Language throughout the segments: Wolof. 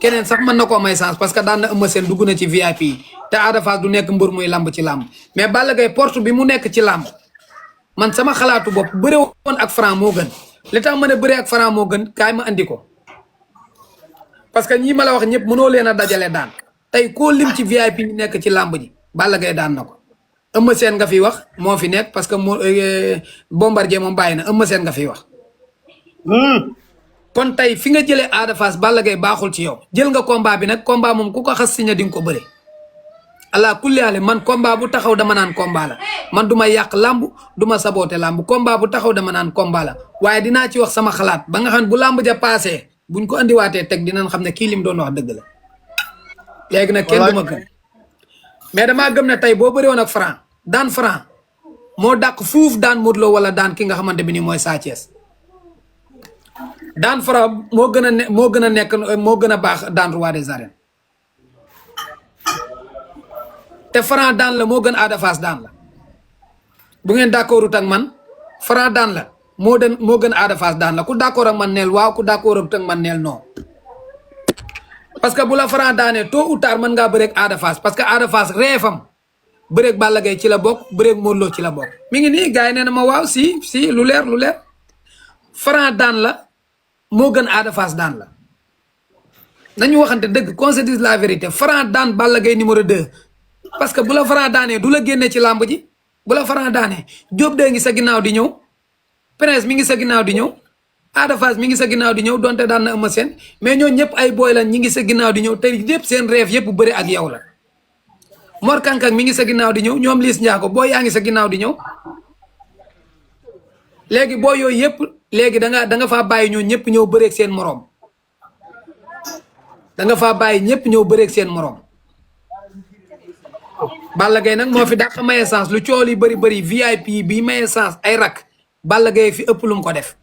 keneen sax mën na koo may chance parce que daan na Eumeu Sène dugg na ci VIP yi te Ada Fass du nekk mbër muy làmb ci làmb mais Balla Gaye porte bi mu nekk ci làmb man sama xalaatu bopp bëre woon ak Franc moo gën li tax ma ne bëre ak Franc moo gën kaay ma andi ko parce que ñii ma la wax ñëpp mënoo leen a dajale daan tey koo lim ci VIP yi nekk ci làmb ji Balla Gaye daan na ko Eumeu Sène nga fi wax moo fi nekk parce que moo Bombardier moom bàyyi na Eumeu Sène nga fi wax. kon tey fi nga jëlee Ada Fass Balla Gaye baaxul ci yow jël nga combat bi nag combat moom ku ko xas signé di nga ko bëre. allah kulli aale man combat bu taxaw dama naan combat la man du ma yàq làmb du ma saboote làmb combat bu taxaw dama naan combat la waaye dinaa ci wax sama xalaat ba nga xam ne bu làmb ja paasee buñ ko andiwaatee teg dinañ xam ne kii lim doon wax dëgg la. léegi nag kenn du ma gëm mais damaa gëm ne tey boo bëri woon ak Franc daan Franc moo dàq fuuf daan Modou Lo wala daan ki nga xamante bi ni mooy Sa Thiès daan Franc moo gën a ne moo gën a nekk moo gën a baax daan roi des arènes te Franc daan la moo gën Ada Fass daan la bu ngeen d'accordut ak man Franc daan la moo gën Ada Fass daan la ku d'accord ak man neel waaw ku d'accord ak man neel non parce que bu la Franc daanee tôt ou tard mën ngaa bëreeg Ada Fass parce que Ada Fass reefam bëreeg Balla Gaye ci la bokk bëreeg Modou Lo ci la bokk mi ngi nii gars yi nee na ma waaw si lu leer Franc daan la moo gën Ada Fass daan la nañu waxante dëgg qu'on se dise la vérité Franc daan Balla Gaye numéro 2 parce que bu la Franc daanee du la génne ci làmb ji bu la Franc daanee Diop de ngi sa ginnaaw di ñëw Prince mi ngi sa ginnaaw di ñëw Ada Fass mi ngi sa ginnaaw di ñëw donte daan na Eumeu Sène mais ñoo ñëpp ay booy lan ñi ngi sa ginnaaw di ñëw te yëpp seen rêve yëpp bëri ak yow la Mor Kankang mi ngi sa ginnaaw di ñëw ñoom Liss Ndiago booy yaa ngi sa ginnaaw di ñëw léegi booy yooyu yëpp léegi da nga faa bàyyi ñoo ñëpp ñëw bëreeg seen moroom da nga faa bàyyi ñëpp ñëw bëreeg seen moroom Balla Gaye nag moo fi dàq maye sens lu cool yi bëri VIP bi maye sens ay rak Balla Gaye fi ëpp lu mu ko def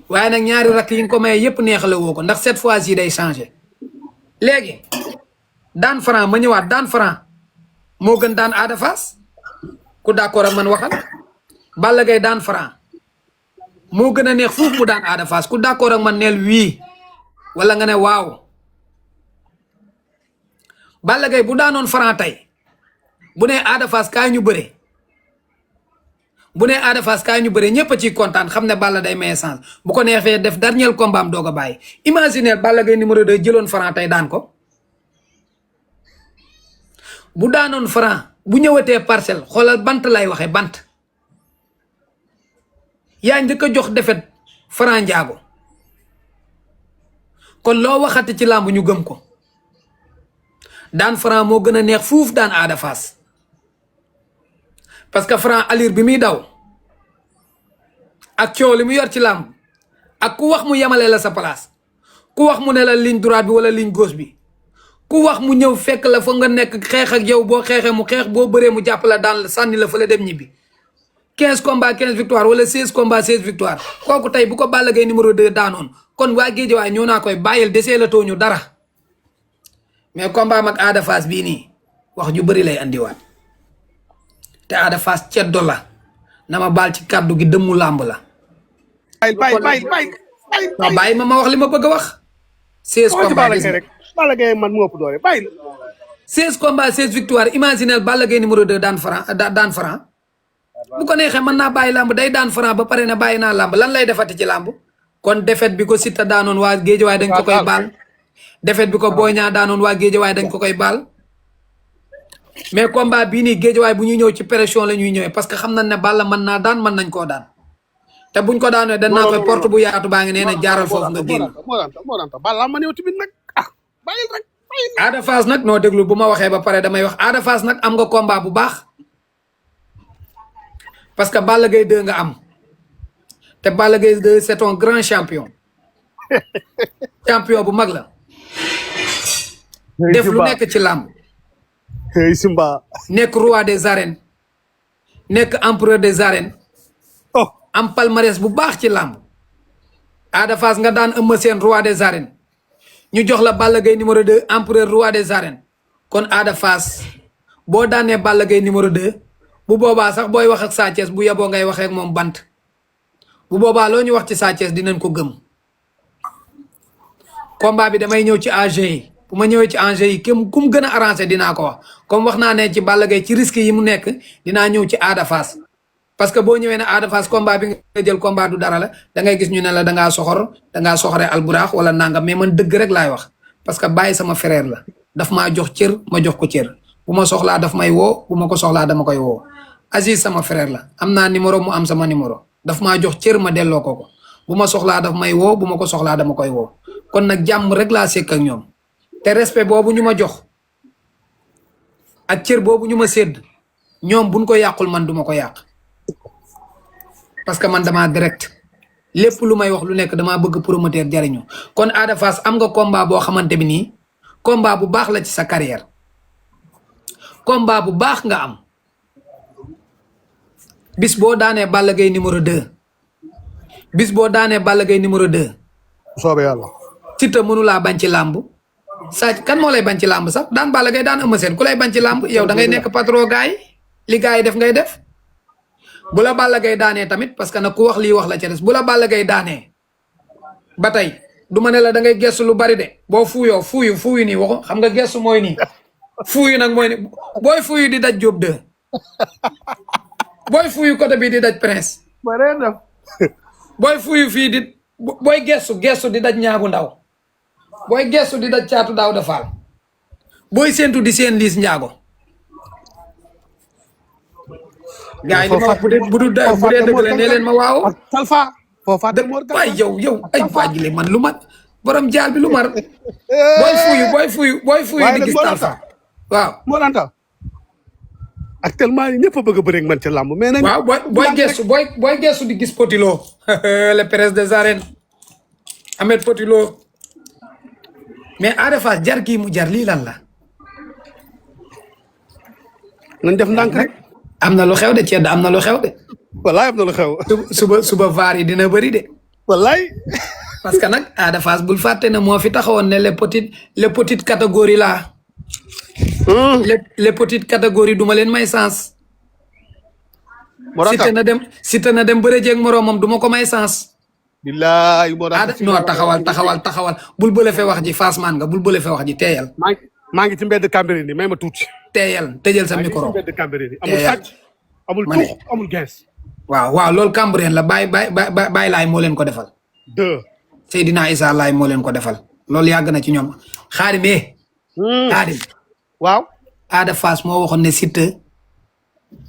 waaye nag ñaari rak yi nga ko maye yëpp neexale woo ko ndax cette fois-ci day changé léegi daan Franc ma ñëwaat daan Franc moo gën daan Ada Fass ku d'accord ak man waxal Balla Gaye daan Franc moo gën a neex fuuf mu daan Ada Fass ku d'accord ak man neel wii wala nga ne waaw Balla Gaye bu daanoon Franc tey bu nee Ada Fass kaay ñu bëre bu nee Ada Fass kaay ñu bëre ñëpp a ciy kontaan xam ne Balla day maye sens bu ko neexee def dernier combat am doog a bàyyi imaginer Balla Gaye numéro 2 jëloon Franc tey daan ko bu daanoon Franc bu ñëwatee parcelle xoolal bant lay waxee bant yaa njëkk a jox defet Franc Ndiago kon loo waxati ci làmb ñu gëm ko daan Franc moo gën a neex fuuf daan Ada Fass parce que Franc allure bi muy daw ak coow li mu yor ci làmb ak ku wax mu yemale la sa place ku wax mu ne la ligne droite bi wala ligne gauche bi ku wax mu ñëw fekk la fa nga nekk xeex ak yow boo xeexee mu xeex boo bëree mu jàpp la daan la sànni la fa la dem ñibbi 15 combats 15 victoire wala 16 combats 16 victoire kooku tey bu ko Balla Gaye numéro 2 daanoon kon waa Guédiawaye ñoo naa koy bàyyil desee la tooñu dara mais combat mag Ada Fass bii nii wax ju bëri lay andiwaat te Ada Fass ceddo la na ma baal ci kàddu gi dëmmu làmb la. bàyyi ma wax li ma bëgg a wax. 16 combats Balla Gaye man mu ëpp doole bàyyi. 16 combats 16 victoire imaginel Balla Gaye numéro 2 daan Franc bu ko neexee mën naa bàyyi làmb day daan Franc ba pare na bàyyi naa làmb lan lay defati ci làmb kon défaite bi ko Siteu daanoon waa Guédiawaye dañ ko koy baal. défaite bi ko Boy Niang daanoon waa Guédiawaye dañ ko koy baal mais combat bii nii Guédiawaye bu ñuy ñëw ci pression la ñuy ñëwee parce que xam nañ ne Balla mën naa daan mën nañ koo daan te buñ ko daanoo dañ naa koy porte bu yaatu baa ngi nee na jaaral foofu nga génn. Balla ma ñëw tamit nag bàyyil rek. Ada Fass nag noo déglu bu ma waxee ba pare damay wax Ada Fass nag am nga combat bu baax parce que Balla Gaye 2 nga am te Balla Gaye 2 c'est un grand champion champion bu mag la. def lu nekk ci làmb nekk roi des arènes nekk empereur des arènes am palmarès bu baax ci làmb Ada Fass nga daan Eumeu Sène roi des arènes ñu jox la Balla Gaye numéro 2 empereur roi des arènes kon Ada Fass boo daanee Balla Gaye numéro 2 bu boobaa sax booy wax ak Sa Thiès bu yeboo ngay waxee ak moom bant bu boobaa loo ñu wax ci Sa Thiès dinañ ko gëm combat bi damay ñëw ci enjeu yi bu ma ñëwee ci enjeu yi kum gën a arrangé dinaa ko wax comme wax naa ne ci Balla Gaye ci risque yi mu nekk dinaa ñëw ci Ada Fass parce que boo ñëwee ne Ada Fass combat bi nga jël combat du dara la da ngay gis ñu ne la dangaa soxore alburaax wala nangam mais man dëgg rek laay wax parce que bàyyi sama frère la daf maa jox cër ma jox ko cër bu ma soxlaa daf may woo bu ma ko soxlaa dama koy woo Aziz sama frère la am naa numéro mu am sama numéro daf maa jox cër ma delloo ko bu ma soxlaa daf may woo bu ma ko soxlaa dama koy woo kon nag jàmm rek laa sekk ak ñoom te respect boobu ñu ma jox ak cër boobu ñu ma sédd ñoom buñ ko yàqul man duma ko yàq parce que man damaa direct lépp lu may wax lu nekk damaa bëgg promoteur jariñu kon Ada Fass am nga combat boo xamante bi nii combat bu baax la ci sa carrière combat bu baax nga am bis boo daanee Balla Gaye numéro 2 bis boo daanee Balla Gaye numéro 2 soobee yàlla. Siteu mënulaa bañ ci làmb sa kan moo lay bañ ci làmb sax daan Balla Gaye daan Eumeu Sène ku lay bañ ci làmb yow da ngay nekk patron gaay li gaay yi def ngay def bu la Balla Gaye daanee tamit parce que nag ku wax lii wax la ca des bu la Balla Gaye daanee ba tey du ma ne la da ngay gestu lu bari de boo fuuyoo fuuyu nii waxu xam nga gestu mooy nii fuuyu nag mooy ni booy fuuyu di daj Jóob 2 booy fuuyu côté bii di daj Prince booy fuuyu fii di booy gestu di daj ñaabu ndaw booy gestu di daj caatu daaw dafaal booy séentu di seen liis njaago gaa yi li ma wax bu dee dëgg la nee leen ma waaw Talfa foofa de Mor waay yow ay waajile man lu ma borom jaal bi lu mar booy fuuyu di gis Talfa waaw moo daan taw actuellement yi ñëpp a bëgg a bëre ak man ca làmb mais nañ waaw booy gestu di gis Potilo le prince des arènes Ahmed Potilo mais Ada Fass jar kii mu jar lii lan la nañ def ndànk rek am na lu xew de cedd am na lu xew de wallaay am na lu xew suba vaar yi dina bëri de wallaay parce que nag Ada Fass bul fàtte ne moo fi taxawoon ne les petites catégories là les petites catégories duma leen may sens Siteu na dem bëre jeeg moroomam duma ko may sens billaay non taxawal bul bële fe wax ji Fassman nga bul bële fe wax ji teeyal maa ngi ci mbedd Cambérène ni may ma tuuti teeyal tëjal sa micro mbedd Cambérène amul sàcc amul tuux amul gens waaw loolu Cambérène la bàyyi laay moo leen ko defal Seydina Issa Laay moo leen ko defal loolu yàgg na ci ñoom xaadim waaw Ada Fass moo waxoon ne Siteu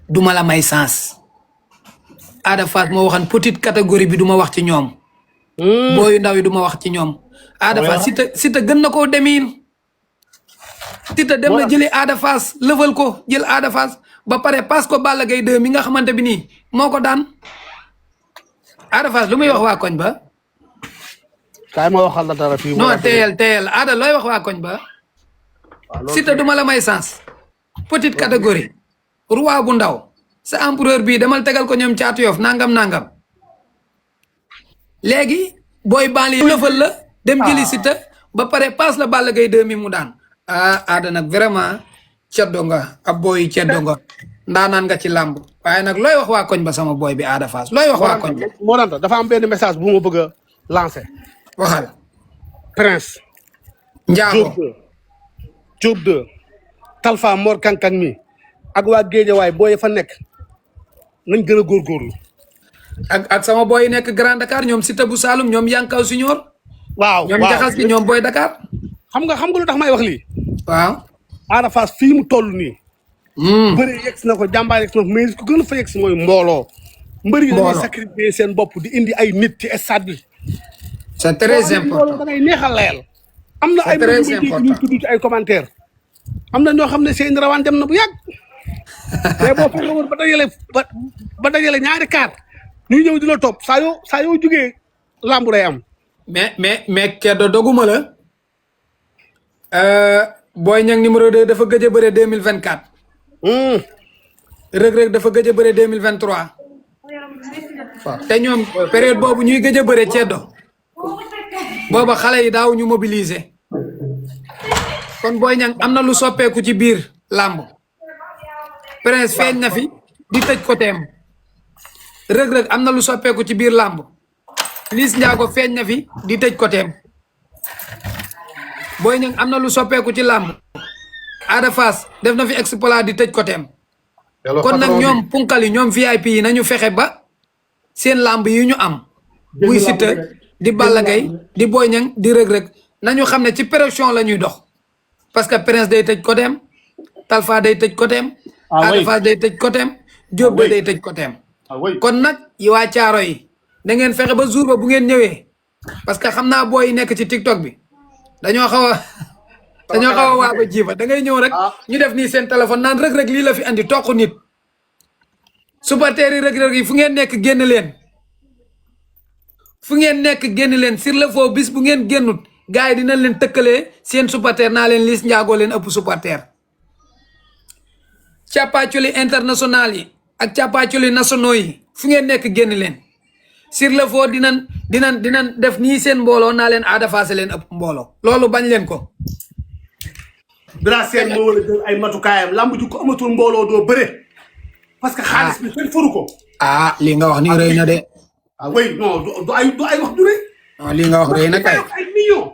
duma la may sens Ada Fass moo waxoon petite catégorie bi duma wax ci ñoom booyu ndaw yi duma wax ci ñoom Ada Fass Siteu gën na koo demiin Siteu dem na jëli Ada Fass lëfal ko jël Ada Fass ba pare parce que Balla Gaye 2 mi nga xamante bi nii moo ko daan Ada Fass lu muy wax waa koñ ba kaay ma waxal la dara fii non teyel Ada looy wax waa koñ ba Siteu duma la may sens petite catégorie roi bu ndaw sa empereur bii demal tegal ko ñoom caatu Yoff nangam léegi booy banli lëfal la dem jëli Siteu ba pare passe la Balla Gaye 2 mi mu daan Ada nag vraiment ceddo nga ab booy ceddo nga ndaanaan nga ci làmb waaye nag looy wax waa koñ ba sama booy bi Ada Fass looy wax waa koñ ba moo daan dafa am benn message bu ma bëgg a lancer waxal Prince Njaago Diop 2 Talfa Mor Kankang mi ak waa Géejawaay booy fa nekk nañ gën a góorgóorlu ak sama booy yi nekk Grand Dakar ñoom Siteu bu Saloum ñoom Yankaw Senior waaw ñoom jaxas gi ñoom booy Dakar xam nga lu tax may wax lii waaw Ada Fass fii mu toll nii bëri yegg si na ko jàmbaar yegg si na ko mais ku gën a fa yegg si mooy mbooloo mbëri yi dañuy sacrifier seen bopp di indi ay nit ci stade bi c'est très important da ngay neexal layal am na ay mbir ñu tudd ci ay commentaire am na ñoo xam ne seen rawaan dem na bu yàgg mais boo fexe woon ba dajale ñaari kaar ñuy ñëw di la topp saa yoo jugee lambu day am mais keddo doguma la Boy Niang numéro 2 dafa gëj a bëre 2024 Reug Reug dafa gëj a bëre 2023 waaw te ñoom période boobu ñuy gëj a bëre ceddo booba xale yi daaw ñu mobiliser kon Boy Niang am na lu soppeeku ci biir làmb Prince feeñ na fi di tëj côtéem Reug Reug am na lu soppeeku ci biir làmb Liss Ndiago feeñ na fi di tëj côtéem Boy Niang am na lu soppeeku ci làmb Ada Fass def na fi exploit di tëj côtéem kon nag ñoom punkal yi ñoom VIP yi nañu fexe ba seen làmb yi ñu am muy Siteu di Balla Gaye di Boy Niang di Reug Reug nañu xam ne ci pression la ñuy dox parce que Prince day tëj côtéem Talfa day tëj côtéem Ada Fass day tëj côtéem Diop day tëj côtéem kon nag yi waa caaro yi da ngeen fexe ba jour ba bu ngeen ñëwee parce que xam naa booy yi nekk ci TikTok bi dañoo xaw a waa ba jiifa da ngay ñëw rek ñu def nii seen téléphone naan Reug Reug lii la fi andi toq nit supporters yi Reug Reug yi fu ngeen nekk génn leen fu ngeen nekk génn leen sur le faux bis bu ngeen génnut gars yi dinañ leen tëkkalee seen supporter naa leen Liss Ndiago leen ëpp supporter càppaaculi international yi ak càppaaculi nationaux yi fu ngeen nekk génn leen sur le faux dinañ def nii seen mbooloo naa leen Ada Fass leen ëpp mbooloo loolu bañ leen ko Bira Sène moo war a jël ay matukaayam lamb ju ko amatul mbooloo doo bëre parce que xaalis bi kenn faru ko li nga wax ni rëy na de oui non du ay wax du rëy li nga wax rëy na kay ay millions